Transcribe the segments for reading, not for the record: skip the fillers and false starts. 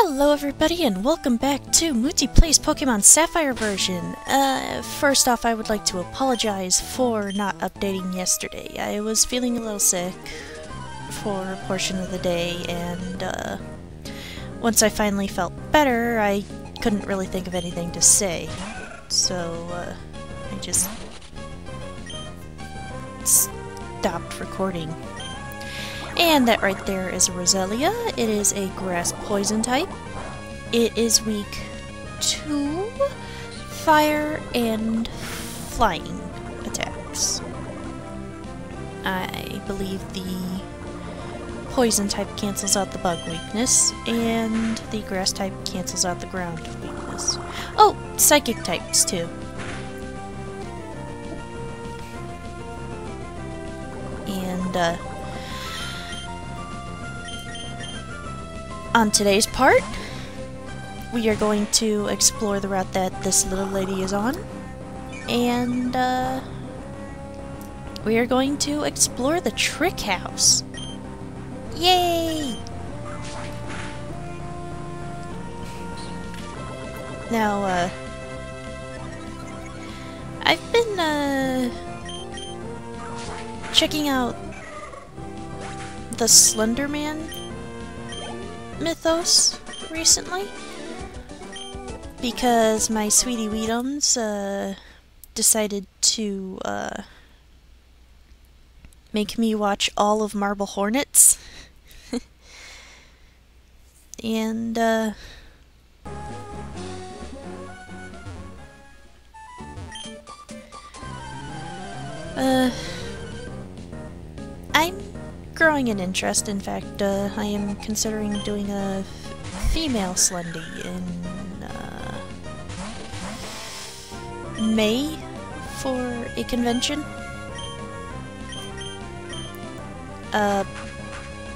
Hello everybody and welcome back to Mutti Plays Pokemon Sapphire version. First off, I would like to apologize for not updating yesterday. I was feeling a little sick for a portion of the day, and once I finally felt better, I couldn't really think of anything to say. So, I just stopped recording. And that right there is a Roselia. It is a grass poison type. It is weak to fire and flying attacks. I believe the poison type cancels out the bug weakness, and the grass type cancels out the ground weakness. Oh, psychic types too. And on today's part, we are going to explore the route that this little lady is on, and we are going to explore the trick house. Yay! Now, I've been checking out the Slender Man mythos recently, because my sweetie Weedums decided to make me watch all of Marble Hornets. And I'm growing an interest. In fact, I am considering doing a female Slendy in May for a convention.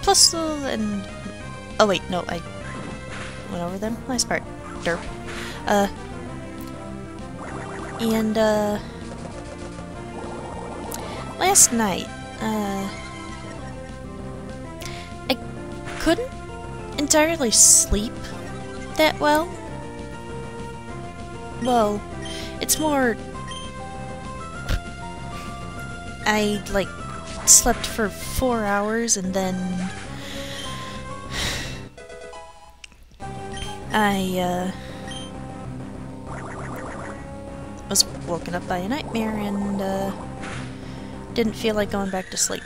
Plus, and oh wait, no, I went over them last part. Derp. And last night, I couldn't entirely sleep that well. Well, it's more, I like slept for 4 hours and then I was woken up by a nightmare and didn't feel like going back to sleep.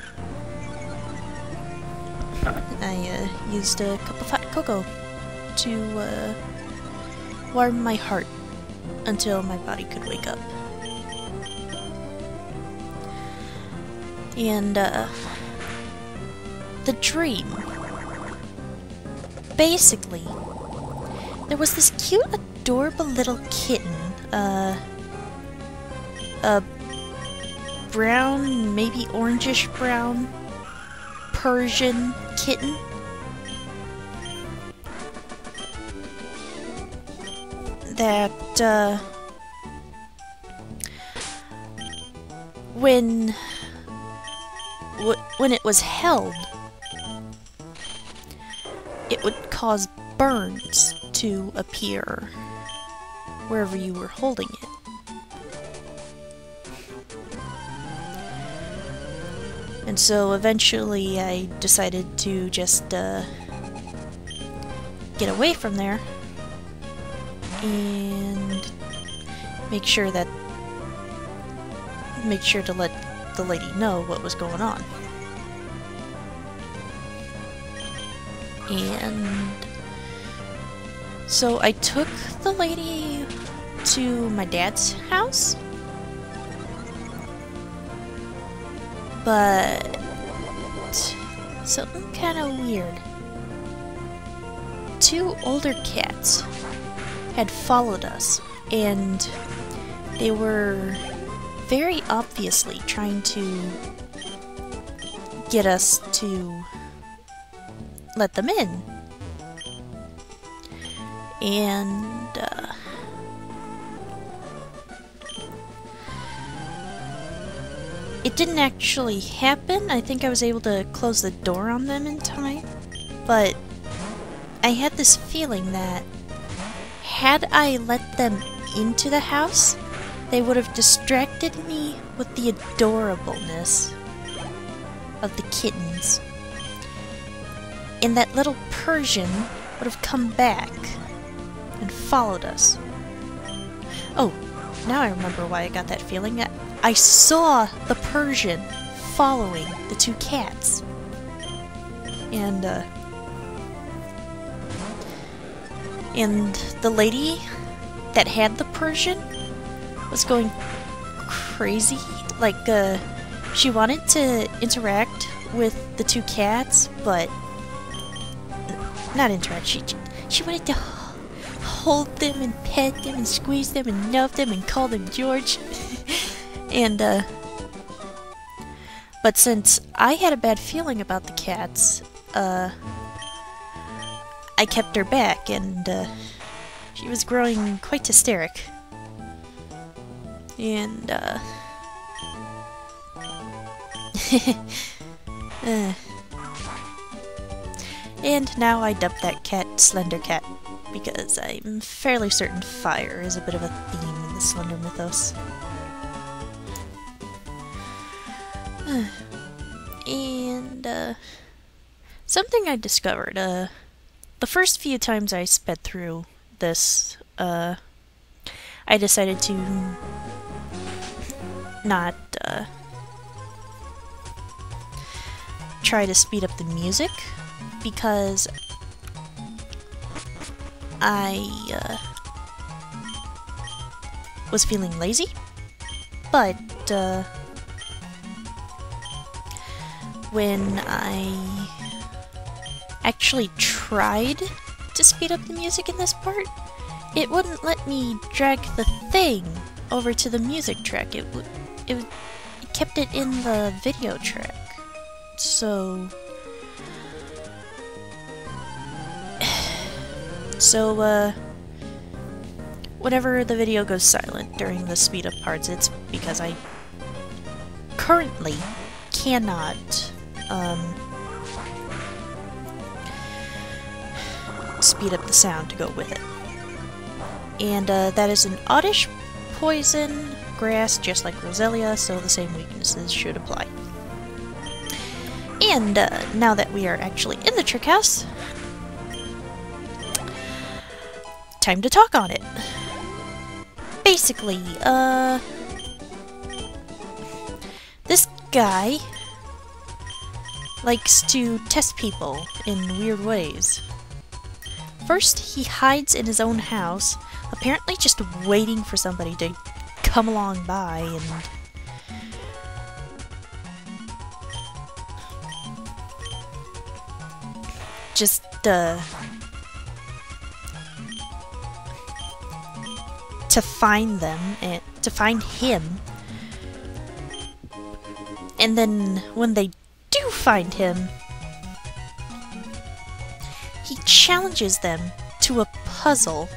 I used a cup of hot cocoa to warm my heart until my body could wake up. And the dream, basically, there was this cute, adorable little kitten, a brown, maybe orangish brown Persian kitten. That, when it was held, it would cause burns to appear wherever you were holding it. And so eventually I decided to just get away from there and make sure to let the lady know what was going on. And so I took the lady to my dad's house, but something kind of weird. 2 older cats had followed us, and they were very obviously trying to get us to let them in. And it didn't actually happen. I think I was able to close the door on them in time, but I had this feeling that had I let them into the house, they would have distracted me with the adorableness of the kittens. And that little Persian would have come back and followed us. Oh, now I remember why I got that feeling. I saw the Persian following the two cats. And the lady that had the Persian was going crazy. Like, she wanted to interact with the two cats, but not interact. She wanted to hold them and pet them and squeeze them and love them and call them George. And, but since I had a bad feeling about the cats, I kept her back, and she was growing quite hysteric. And and now I dubbed that cat Slender Cat, because I'm fairly certain fire is a bit of a theme in the Slender mythos. And something I discovered, the first few times I sped through this, I decided to not try to speed up the music, because I was feeling lazy, but when I actually tried to speed up the music in this part, it wouldn't let me drag the thing over to the music track. It kept it in the video track. So whenever the video goes silent during the speed up parts, it's because I currently cannot speed up the sound to go with it. And that is an oddish poison grass, just like Roselia, so the same weaknesses should apply. And now that we are actually in the trick house, time to talk on it. Basically, this guy likes to test people in weird ways. First, he hides in his own house, apparently just waiting for somebody to come along by and just to find them and to find him. And then when they do find him, he challenges them to a puzzle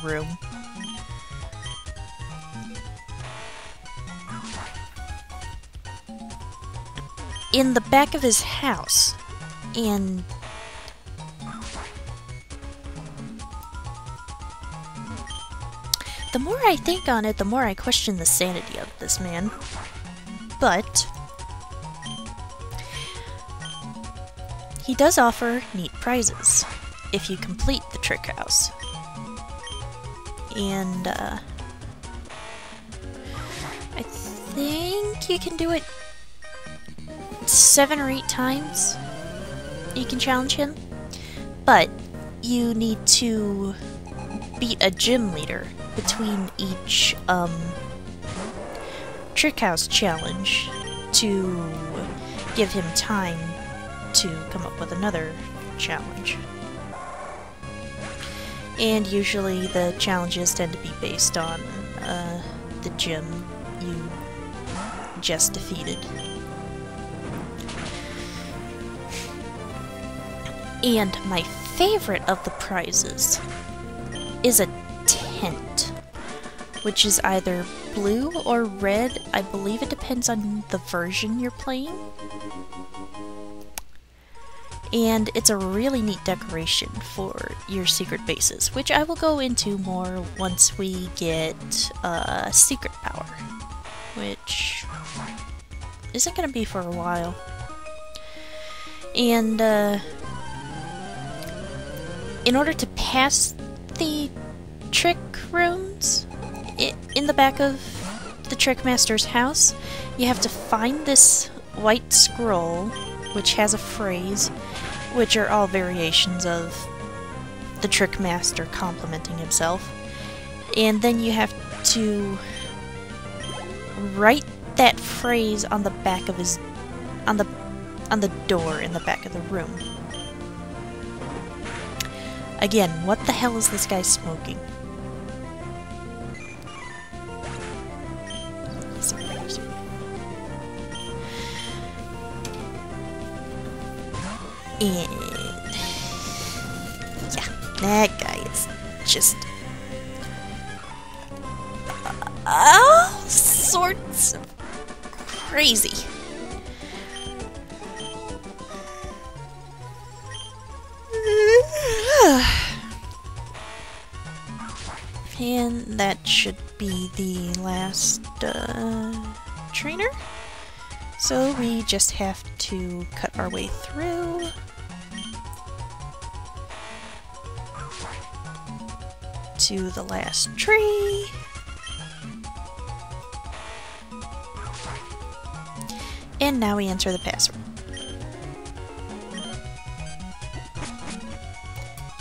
room. In the back of his house. And the more I think on it, the more I question the sanity of this man. But he does offer neat prizes if you complete the trick house. And I think you can do it 7 or 8 times. You can challenge him, but you need to beat a gym leader between each trick house challenge to give him time to come up with another challenge. And usually the challenges tend to be based on the gym you just defeated. And my favorite of the prizes is a tent, which is either blue or red. I believe it depends on the version you're playing. And it's a really neat decoration for your secret bases, which I will go into more once we get secret power, which isn't going to be for a while. And in order to pass the trick rooms in the back of the Trickmaster's house, you have to find this white scroll, which has a phrase, which are all variations of the Trickmaster complimenting himself. And then you have to write that phrase on the back of his on the door in the back of the room. Again, what the hell is this guy smoking? And yeah, that guy is just all sorts of crazy. And that should be the last trainer. So we just have to cut our way through. To the last tree. And now we enter the password.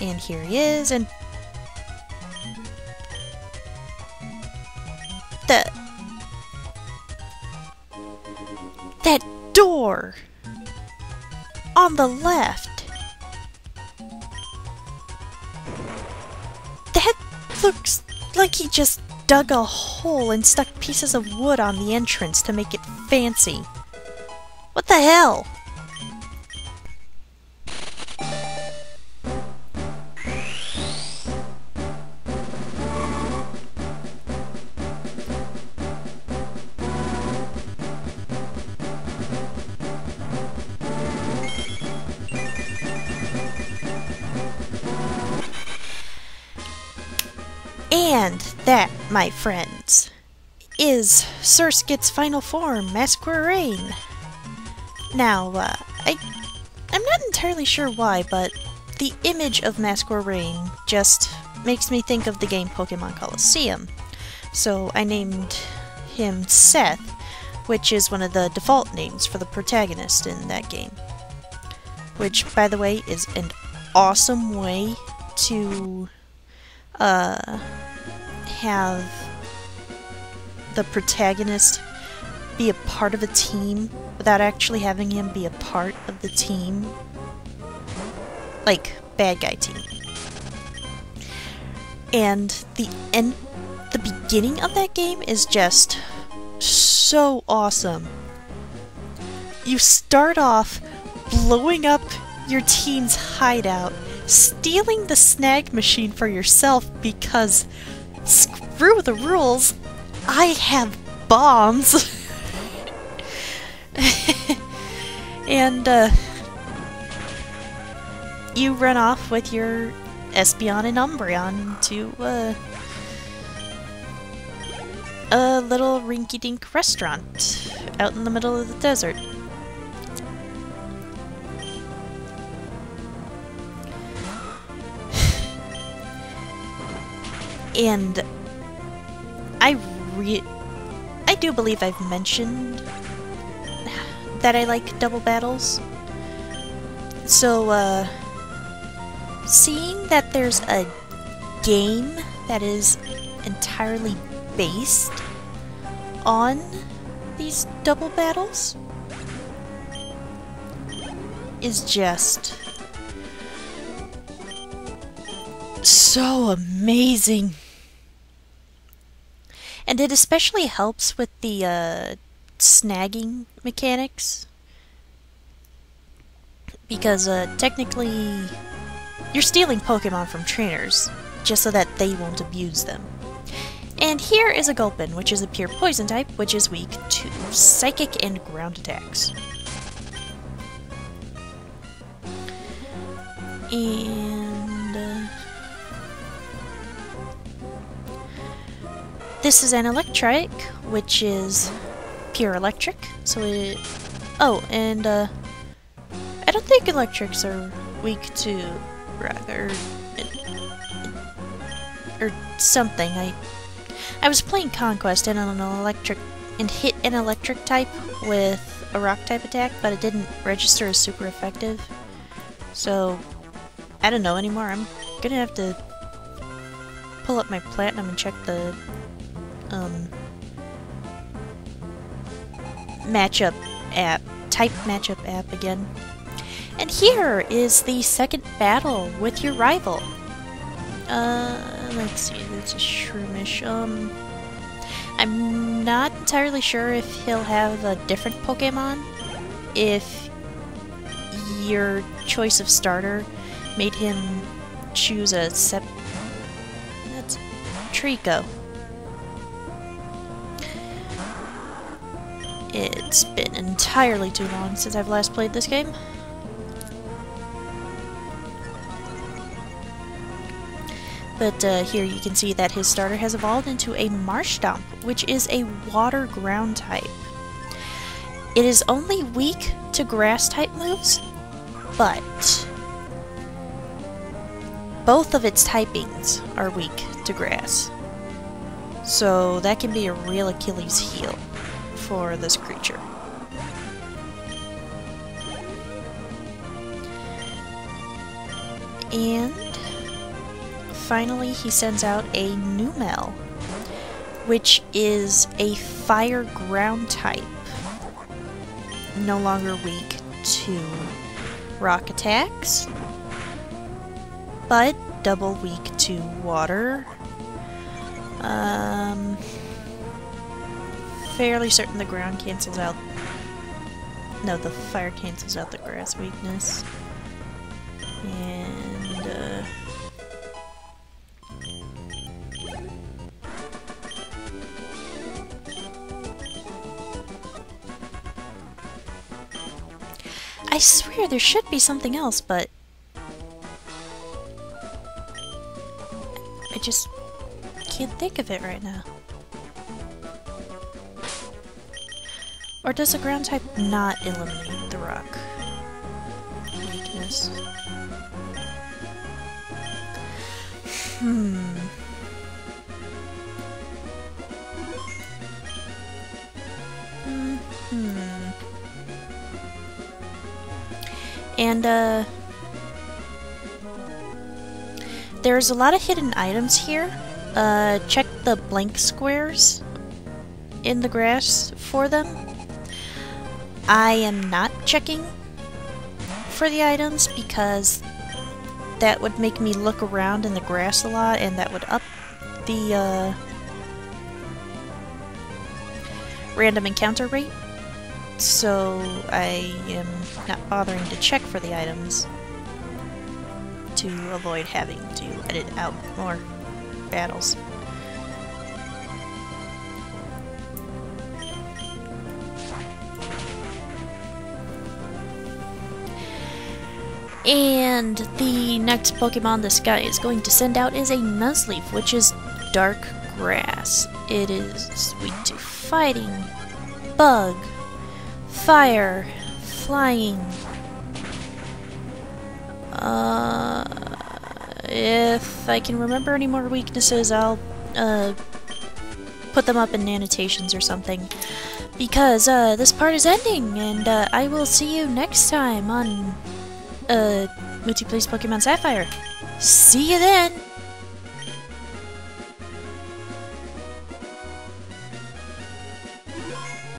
And here he is, and that door on the left. That looks like he just dug a hole and stuck pieces of wood on the entrance to make it fancy. What the hell? And that, my friends, is Sir Skit's final form, Masquerain. Now, I'm not entirely sure why, but the image of Masquerain just makes me think of the game Pokemon Colosseum. So I named him Seth, which is one of the default names for the protagonist in that game. Which, by the way, is an awesome way to have the protagonist be a part of a team without actually having him be a part of the team. Like, bad guy team. And the beginning of that game is just so awesome. You start off blowing up your team's hideout, stealing the snag machine for yourself because screw the rules, I have bombs. And you run off with your Espeon and Umbreon to a little rinky-dink restaurant out in the middle of the desert. And I do believe I've mentioned that I like double battles. So, seeing that there's a game that is entirely based on these double battles is just so amazing. And it especially helps with the snagging mechanics, because technically you're stealing Pokemon from trainers just so that they won't abuse them. And here is a Gulpin, which is a pure poison type, which is weak to psychic and ground attacks. And this is an elektrike, which is pure electric. So it... Oh, and I don't think electrics are weak to rock or something. I was playing Conquest and an electric and hit an electric type with a rock type attack, but it didn't register as super effective. So I don't know anymore. I'm gonna have to pull up my platinum and check the matchup app, type matchup app again. And here is the second battle with your rival. Let's see, that's a Shroomish. I'm not entirely sure if he'll have a different Pokemon, if your choice of starter made him choose a that's Trico. It's been entirely too long since I've last played this game. But here you can see that his starter has evolved into a Marshtomp, which is a water ground type. It is only weak to grass type moves, but both of its typings are weak to grass. So that can be a real Achilles heel for this creature. And finally, he sends out a Numel, which is a fire ground type. No longer weak to rock attacks, but double weak to water. Fairly certain the ground cancels out. No, the fire cancels out the grass weakness. And I swear there should be something else, but I just can't think of it right now. Or does the ground type not eliminate the rock weakness? And, there's a lot of hidden items here. Check the blank squares in the grass for them. I am not checking for the items because that would make me look around in the grass a lot, and that would up the, random encounter rate. So I am not bothering to check for the items to avoid having to edit out more battles. And the next Pokemon this guy is going to send out is a Nuzleaf, which is dark grass. It is weak to fighting, bug, fire, flying. If I can remember any more weaknesses, I'll put them up in annotations or something. Because this part is ending, and I will see you next time on Mutti Plays Pokemon Sapphire. See you then!